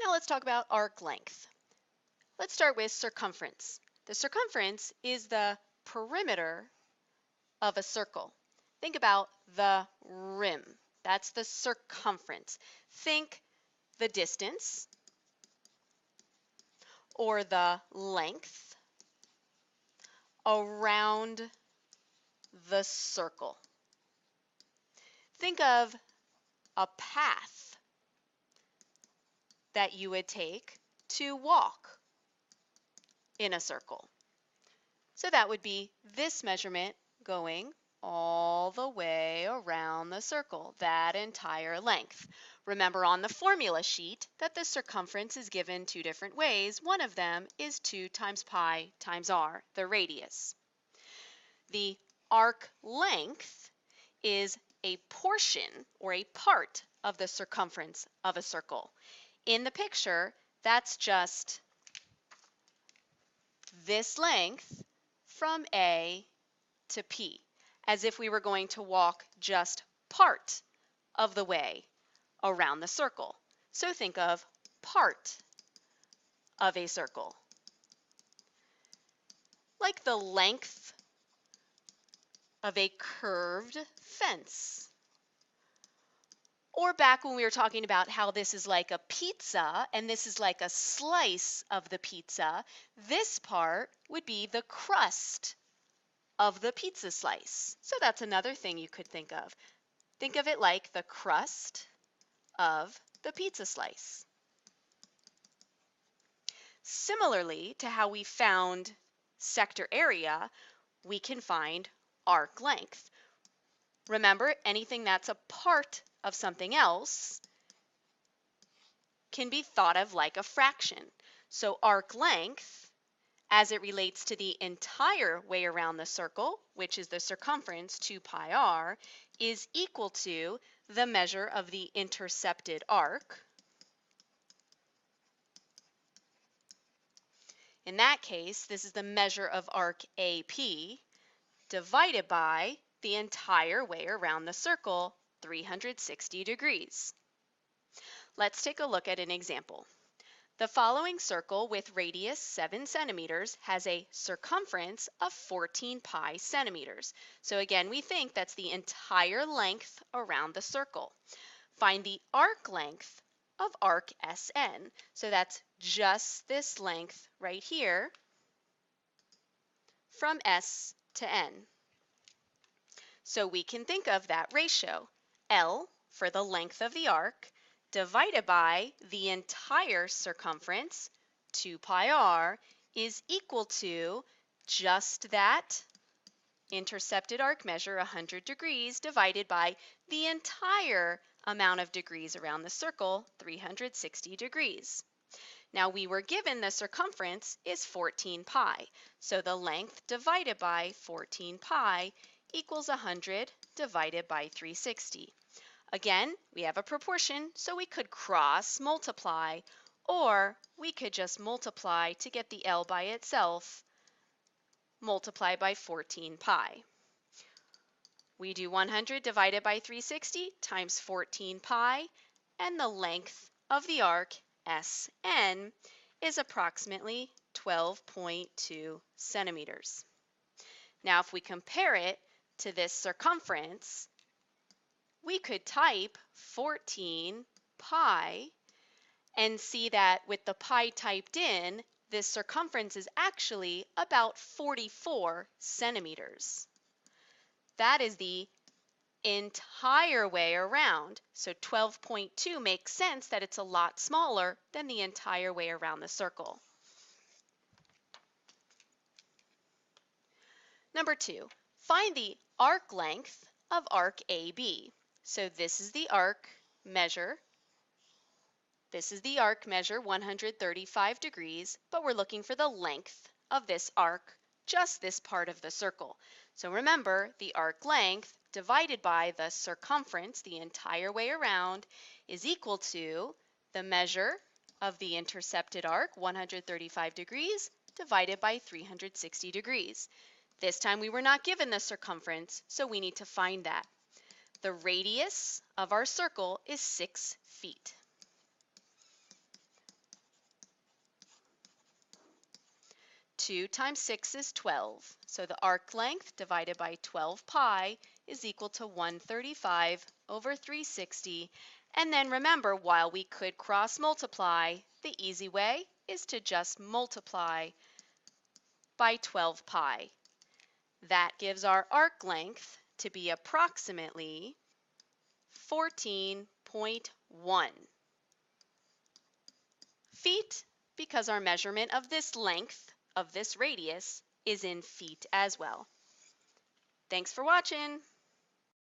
Now let's talk about arc length. Let's start with circumference. The circumference is the perimeter of a circle. Think about the rim. That's the circumference. Think the distance or the length around the circle. Think of a path that you would take to walk in a circle. So that would be this measurement going all the way around the circle, that entire length. Remember on the formula sheet that the circumference is given two different ways. One of them is 2 times pi times r, the radius. The arc length is a portion or a part of the circumference of a circle. In the picture, that's just this length from A to P, as if we were going to walk just part of the way around the circle. So think of part of a circle. Like the length of a curved fence. Or back when we were talking about how this is like a pizza and this is like a slice of the pizza, this part would be the crust of the pizza slice. So that's another thing you could think of. Think of it like the crust of the pizza slice. Similarly to how we found sector area, we can find arc length. Remember, anything that's a part of something else can be thought of like a fraction. So arc length, as it relates to the entire way around the circle, which is the circumference 2 pi r, is equal to the measure of the intercepted arc. In that case, this is the measure of arc AP divided by the entire way around the circle, 360 degrees. Let's take a look at an example. The following circle with radius 7 centimeters has a circumference of 14 pi centimeters. So again, we think that's the entire length around the circle. Find the arc length of arc SN. So that's just this length right here from S to N. So we can think of that ratio, L for the length of the arc, divided by the entire circumference, 2 pi r, is equal to just that intercepted arc measure, 100 degrees, divided by the entire amount of degrees around the circle, 360 degrees. Now we were given the circumference is 14 pi, so the length divided by 14 pi equals 100 divided by 360. Again, we have a proportion, so we could cross multiply, or we could just multiply to get the L by itself, multiply by 14 pi. We do 100 divided by 360 times 14 pi, and the length of the arc, SN, is approximately 12.2 centimeters. Now, if we compare it to this circumference, we could type 14 pi and see that with the pi typed in, this circumference is actually about 44 centimeters. That is the entire way around. So 12.2 makes sense that it's a lot smaller than the entire way around the circle. Number 2, find the arc length of arc AB. So this is the arc measure. This is the arc measure, 135 degrees, but we're looking for the length of this arc, just this part of the circle. So remember, the arc length divided by the circumference, the entire way around, is equal to the measure of the intercepted arc, 135 degrees, divided by 360 degrees. This time we were not given the circumference, so we need to find that. The radius of our circle is 6 feet. 2 times 6 is 12. So the arc length divided by 12 pi is equal to 135 over 360. And then remember, while we could cross multiply, the easy way is to just multiply by 12 pi. That gives our arc length to be approximately 14.1 feet, because our measurement of this length of this radius is in feet as well. Thanks for watching.